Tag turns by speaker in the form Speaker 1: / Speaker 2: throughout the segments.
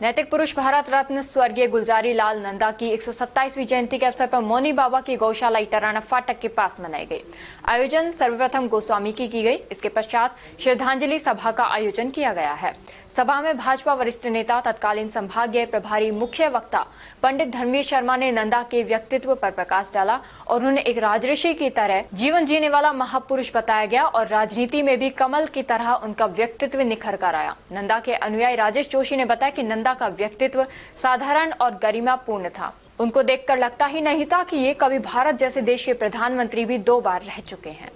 Speaker 1: नैतिक पुरुष भारत रत्न स्वर्गीय गुलजारी लाल नंदा की 127वीं जयंती के अवसर पर मौनी बाबा की गौशाला इटराना फाटक के पास मनाई गई। आयोजन सर्वप्रथम गोस्वामी की गई। इसके पश्चात श्रद्धांजलि सभा का आयोजन किया गया है। सभा में भाजपा वरिष्ठ नेता तत्कालीन संभागीय प्रभारी मुख्य वक्ता पंडित धर्मवीर शर्मा ने नंदा के व्यक्तित्व पर प्रकाश डाला और उन्हें एक राजऋषि की तरह जीवन जीने वाला महापुरुष बताया गया और राजनीति में भी कमल की तरह उनका व्यक्तित्व निखर कर आया। नंदा के अनुयायी राजेश जोशी ने बताया कि नंदा का व्यक्तित्व साधारण और गरिमापूर्ण था। उनको देखकर लगता ही नहीं था कि ये कभी भारत जैसे देश के प्रधानमंत्री भी 2 बार रह चुके हैं।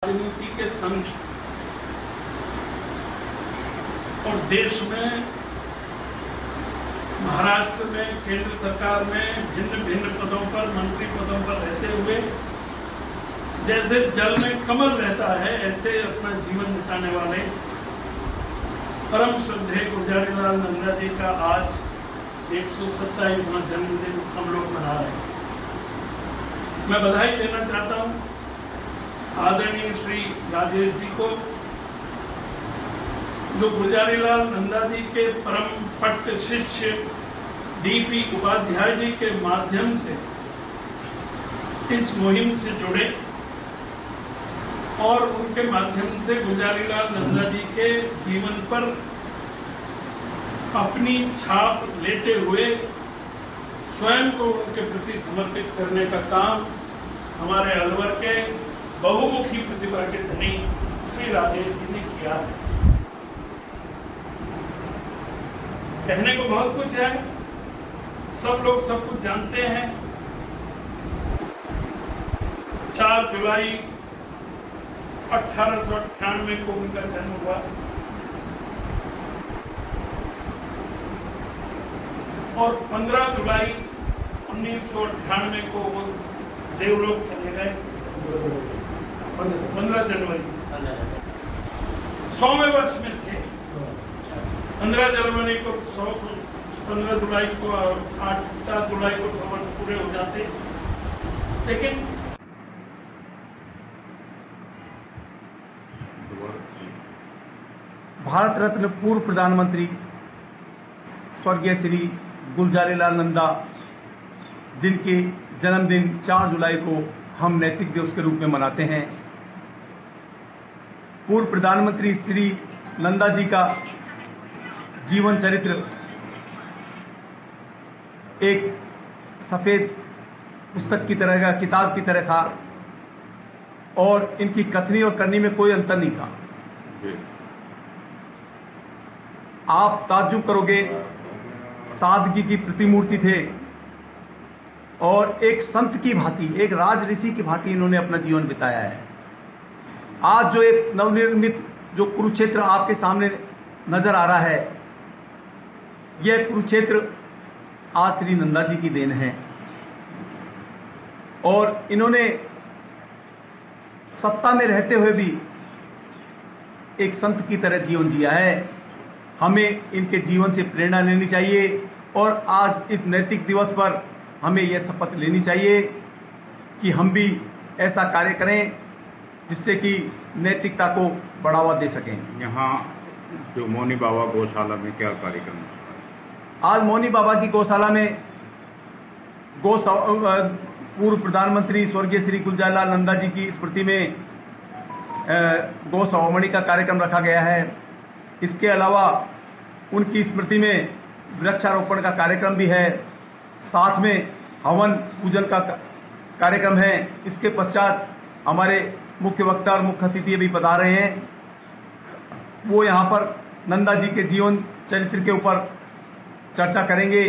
Speaker 2: राजनीति के संघ और देश में, महाराष्ट्र में, केंद्र सरकार में भिन्न भिन्न पदों पर, मंत्री पदों पर रहते हुए जैसे जल में कमल रहता है, ऐसे अपना जीवन बिताने वाले परम श्रद्धेय गुलजारी लाल नंदा जी का आज 127वां जन्मदिन हम लोग मना रहे हैं। मैं बधाई देना चाहता हूं आदरणीय श्री राजेश जी को, जो गुलजारी लाल नंदा जी के परम पट्ट शिष्य डीपी उपाध्याय जी के माध्यम से इस मुहिम से जुड़े और उनके माध्यम से गुलजारी लाल नंदा जी के जीवन पर अपनी छाप लेते हुए स्वयं को उनके प्रति समर्पित करने का काम हमारे अलवर के बहुमुखी प्रतिभा के धनी श्री राजेश जी ने किया है। कहने को बहुत कुछ है, सब लोग सब कुछ जानते हैं। 4 जुलाई 1898 को उनका जन्म हुआ और 15 जुलाई 1998 को वो देवलोक चले गए। 15 जनवरी 100वें वर्ष में थे। 15 जनवरी को 100, 15 जुलाई को 4 जुलाई को 100 वर्ष पूरे हो जाते। लेकिन
Speaker 3: भारत रत्न पूर्व प्रधानमंत्री स्वर्गीय श्री गुलजारी लाल नंदा, जिनके जन्मदिन 4 जुलाई को हम नैतिक दिवस के रूप में मनाते हैं, पूर्व प्रधानमंत्री श्री नंदा जी का जीवन चरित्र एक सफेद पुस्तक की तरह का, किताब की तरह था और इनकी कथनी और करनी में कोई अंतर नहीं था। आप ताज्जुब करोगे, सादगी की प्रतिमूर्ति थे और एक संत की भांति, एक राज ऋषि की भांति इन्होंने अपना जीवन बिताया है। आज जो एक नवनिर्मित जो कुरुक्षेत्र आपके सामने नजर आ रहा है, यह कुरुक्षेत्र आज श्री नंदा जी की देन है और इन्होंने सत्ता में रहते हुए भी एक संत की तरह जीवन जिया है। हमें इनके जीवन से प्रेरणा लेनी चाहिए और आज इस नैतिक दिवस पर हमें यह शपथ लेनी चाहिए कि हम भी ऐसा कार्य करें जिससे कि नैतिकता को बढ़ावा दे सकें।
Speaker 4: यहाँ जो मौनी बाबा गौशाला में क्या कार्यक्रम है?
Speaker 3: आज मौनी बाबा की गौशाला में पूर्व प्रधानमंत्री स्वर्गीय श्री गुलजारी लाल नंदा जी की स्मृति में गौ सवामणि का कार्यक्रम रखा गया है। इसके अलावा उनकी स्मृति में वृक्षारोपण का कार्यक्रम भी है, साथ में हवन पूजन का कार्यक्रम है। इसके पश्चात हमारे मुख्य वक्ता और मुख्य अतिथि भी पधार रहे हैं। वो यहाँ पर नंदा जी के जीवन चरित्र के ऊपर चर्चा करेंगे